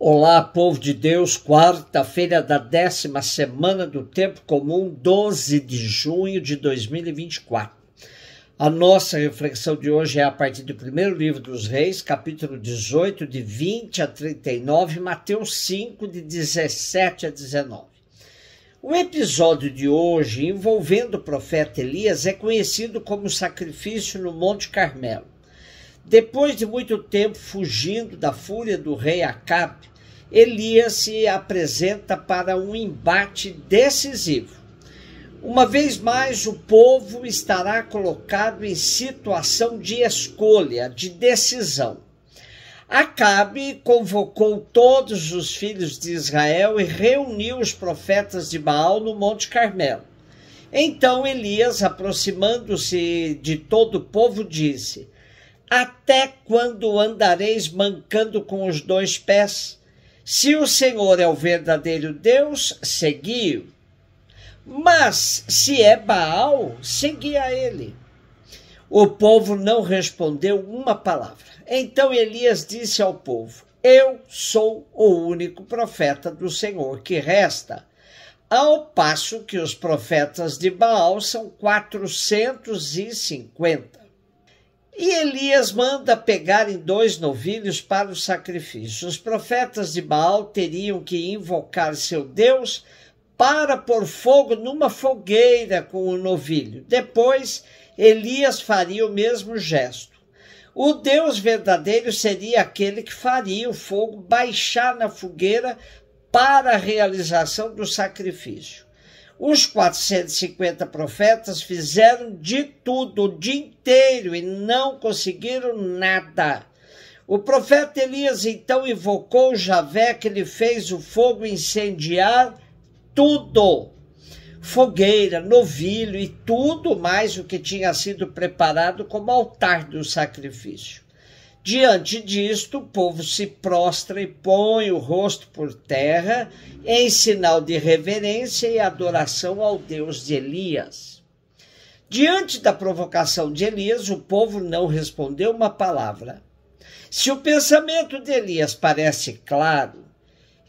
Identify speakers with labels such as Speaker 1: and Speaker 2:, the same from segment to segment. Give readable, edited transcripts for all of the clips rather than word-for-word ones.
Speaker 1: Olá, povo de Deus, quarta-feira da 10ª semana do Tempo Comum, 12 de junho de 2024. A nossa reflexão de hoje é a partir do primeiro livro dos Reis, capítulo 18, de 20 a 39, Mateus 5, de 17 a 19. O episódio de hoje, envolvendo o profeta Elias, é conhecido como sacrifício no Monte Carmelo. Depois de muito tempo fugindo da fúria do rei Acabe, Elias se apresenta para um embate decisivo. Uma vez mais, o povo estará colocado em situação de escolha, de decisão. Acabe convocou todos os filhos de Israel e reuniu os profetas de Baal no Monte Carmelo. Então Elias, aproximando-se de todo o povo, disse: Até quando andareis mancando com os dois pés? Se o Senhor é o verdadeiro Deus, segui-o. Mas se é Baal, segui a ele. O povo não respondeu uma palavra. Então Elias disse ao povo: Eu sou o único profeta do Senhor que resta, ao passo que os profetas de Baal são 450. E Elias manda pegarem 2 novilhos para o sacrifício. Os profetas de Baal teriam que invocar seu Deus para pôr fogo numa fogueira com o novilho. Depois, Elias faria o mesmo gesto. O Deus verdadeiro seria aquele que faria o fogo baixar na fogueira para a realização do sacrifício. Os 450 profetas fizeram de tudo o dia inteiro e não conseguiram nada. O profeta Elias então invocou Javé, que lhe fez o fogo incendiar tudo. Fogueira, novilho e tudo mais o que tinha sido preparado como altar do sacrifício. Diante disto, o povo se prostra e põe o rosto por terra em sinal de reverência e adoração ao Deus de Elias. Diante da provocação de Elias, o povo não respondeu uma palavra. Se o pensamento de Elias parece claro,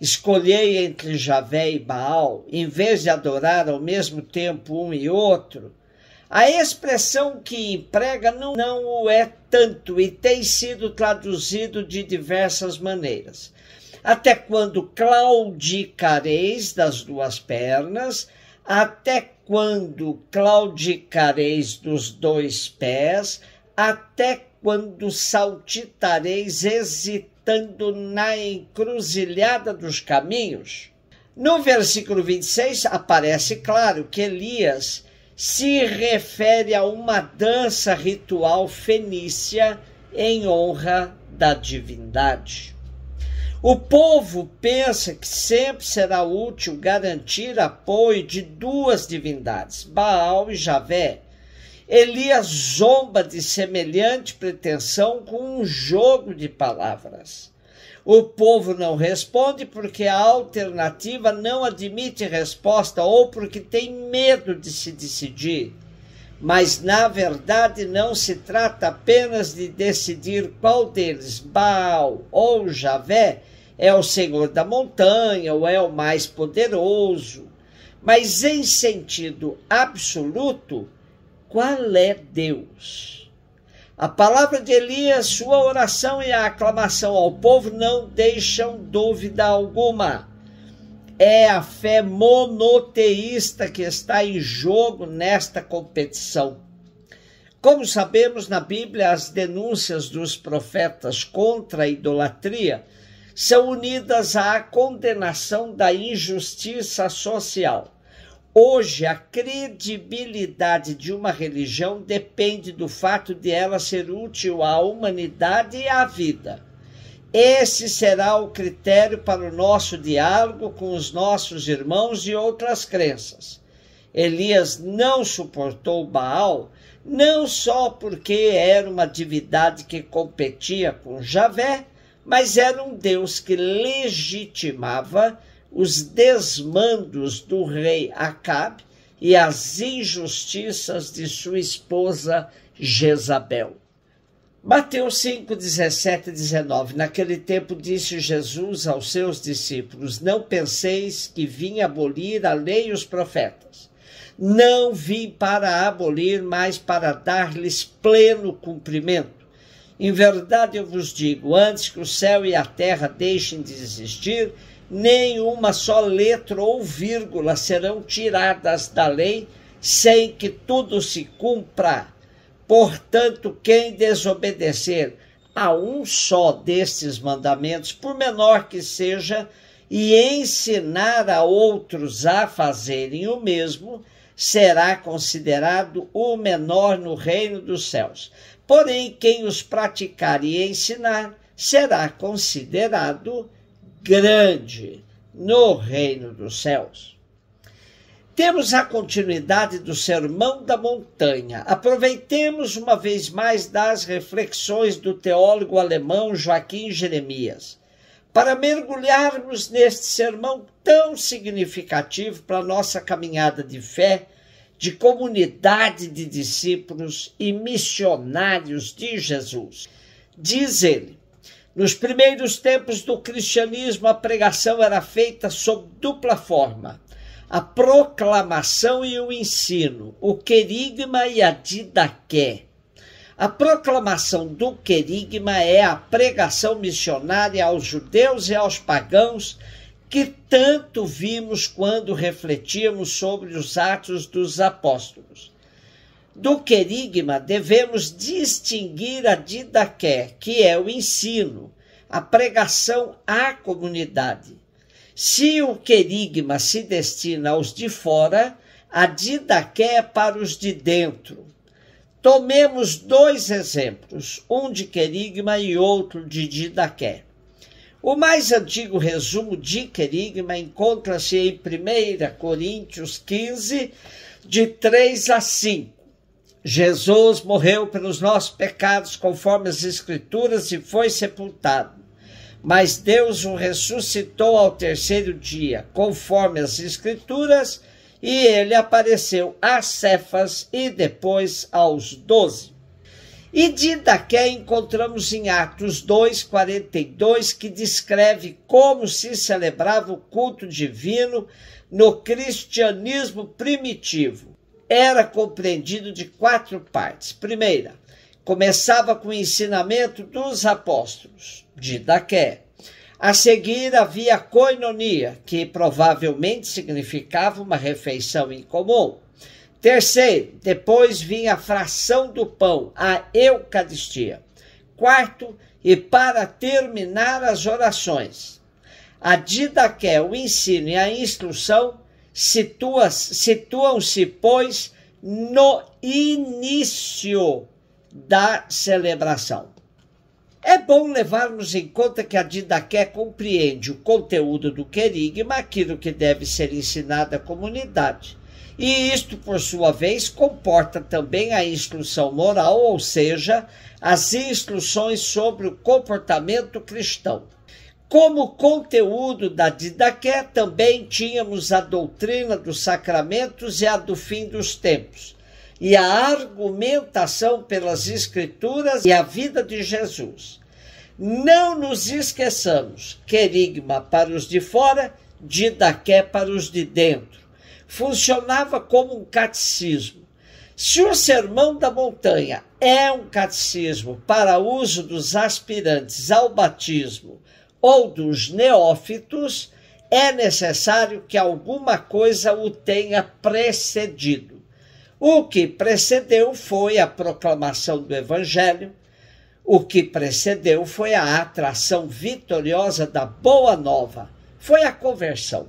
Speaker 1: escolhei entre Javé e Baal, em vez de adorar ao mesmo tempo um e outro, a expressão que emprega não o é tanto e tem sido traduzido de diversas maneiras. Até quando claudicareis das 2 pernas, até quando claudicareis dos 2 pés, até quando saltitareis hesitando na encruzilhada dos caminhos. No versículo 26 aparece claro que Elias se refere a uma dança ritual fenícia em honra da divindade. O povo pensa que sempre será útil garantir apoio de 2 divindades, Baal e Javé. Elias zomba de semelhante pretensão com um jogo de palavras. O povo não responde porque a alternativa não admite resposta ou porque tem medo de se decidir. Mas, na verdade, não se trata apenas de decidir qual deles, Baal ou Javé, é o Senhor da montanha ou é o mais poderoso. Mas, em sentido absoluto, qual é Deus? A palavra de Elias, sua oração e a aclamação ao povo não deixam dúvida alguma. É a fé monoteísta que está em jogo nesta competição. Como sabemos, na Bíblia, as denúncias dos profetas contra a idolatria são unidas à condenação da injustiça social. Hoje, a credibilidade de uma religião depende do fato de ela ser útil à humanidade e à vida. Esse será o critério para o nosso diálogo com os nossos irmãos de outras crenças. Elias não suportou Baal, não só porque era uma divindade que competia com Javé, mas era um Deus que legitimava os desmandos do rei Acabe e as injustiças de sua esposa Jezabel. Mateus 5, 17 e 19. Naquele tempo disse Jesus aos seus discípulos: não penseis que vim abolir a lei e os profetas. Não vim para abolir, mas para dar-lhes pleno cumprimento. Em verdade eu vos digo, antes que o céu e a terra deixem de existir, nem uma só letra ou vírgula serão tiradas da lei, sem que tudo se cumpra. Portanto, quem desobedecer a um só destes mandamentos, por menor que seja, e ensinar a outros a fazerem o mesmo, será considerado o menor no reino dos céus. Porém, quem os praticar e ensinar, será considerado grande no reino dos céus. Temos a continuidade do Sermão da Montanha. Aproveitemos uma vez mais das reflexões do teólogo alemão Joaquim Jeremias, para mergulharmos neste sermão tão significativo para a nossa caminhada de fé, de comunidade de discípulos e missionários de Jesus. Diz ele: nos primeiros tempos do cristianismo, a pregação era feita sob dupla forma: a proclamação e o ensino, o querigma e a didaqué. A proclamação do querigma é a pregação missionária aos judeus e aos pagãos, que tanto vimos quando refletíamos sobre os Atos dos Apóstolos. Do querigma devemos distinguir a didaqué, que é o ensino, a pregação à comunidade. Se o querigma se destina aos de fora, a didaqué é para os de dentro. Tomemos dois exemplos, um de querigma e outro de didaqué. O mais antigo resumo de querigma encontra-se em 1 Coríntios 15, de 3 a 5. Jesus morreu pelos nossos pecados conforme as Escrituras e foi sepultado. Mas Deus o ressuscitou ao terceiro dia, conforme as Escrituras, e ele apareceu a Cefas e depois aos 12. E didaqué encontramos em Atos 2:42, que descreve como se celebrava o culto divino no cristianismo primitivo. Era compreendido de 4 partes. Primeira, começava com o ensinamento dos apóstolos, didaqué. A seguir havia a koinonia, que provavelmente significava uma refeição em comum. Terceiro, depois vinha a fração do pão, a Eucaristia. Quarto, e para terminar, as orações. A didaqué, o ensino e a instrução situam-se, pois, no início da celebração. É bom levarmos em conta que a didaqué compreende o conteúdo do querigma, aquilo que deve ser ensinado à comunidade. E isto, por sua vez, comporta também a instrução moral, ou seja, as instruções sobre o comportamento cristão. Como conteúdo da didaqué, também tínhamos a doutrina dos sacramentos e a do fim dos tempos, e a argumentação pelas Escrituras e a vida de Jesus. Não nos esqueçamos, querigma para os de fora, didaqué para os de dentro. Funcionava como um catecismo. Se o Sermão da Montanha é um catecismo para uso dos aspirantes ao batismo ou dos neófitos, é necessário que alguma coisa o tenha precedido. O que precedeu foi a proclamação do Evangelho, o que precedeu foi a atração vitoriosa da Boa Nova, foi a conversão.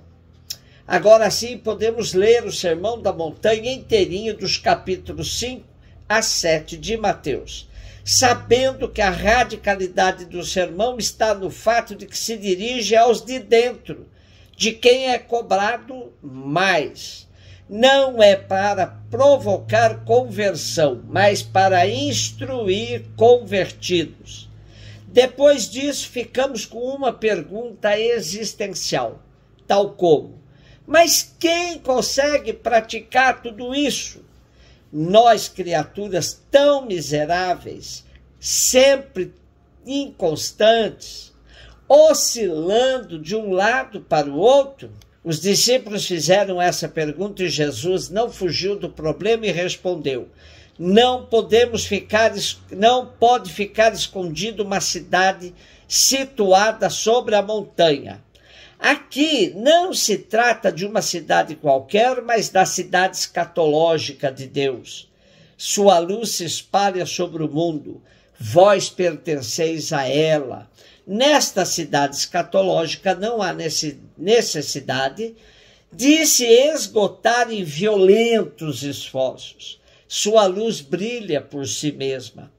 Speaker 1: Agora sim, podemos ler o Sermão da Montanha inteirinho dos capítulos 5 a 7 de Mateus, sabendo que a radicalidade do sermão está no fato de que se dirige aos de dentro, de quem é cobrado mais. Não é para provocar conversão, mas para instruir convertidos. Depois disso, ficamos com uma pergunta existencial, tal como: mas quem consegue praticar tudo isso? Nós, criaturas tão miseráveis, sempre inconstantes, oscilando de um lado para o outro? Os discípulos fizeram essa pergunta e Jesus não fugiu do problema e respondeu: não pode ficar escondido uma cidade situada sobre a montanha. Aqui não se trata de uma cidade qualquer, mas da cidade escatológica de Deus. Sua luz se espalha sobre o mundo, vós pertenceis a ela. Nesta cidade escatológica não há necessidade de se esgotarem violentos esforços. Sua luz brilha por si mesma.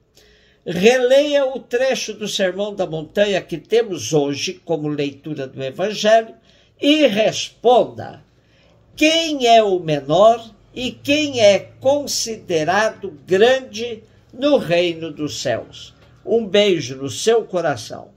Speaker 1: Releia o trecho do Sermão da Montanha que temos hoje como leitura do Evangelho e responda: quem é o menor e quem é considerado grande no reino dos céus? Um beijo no seu coração.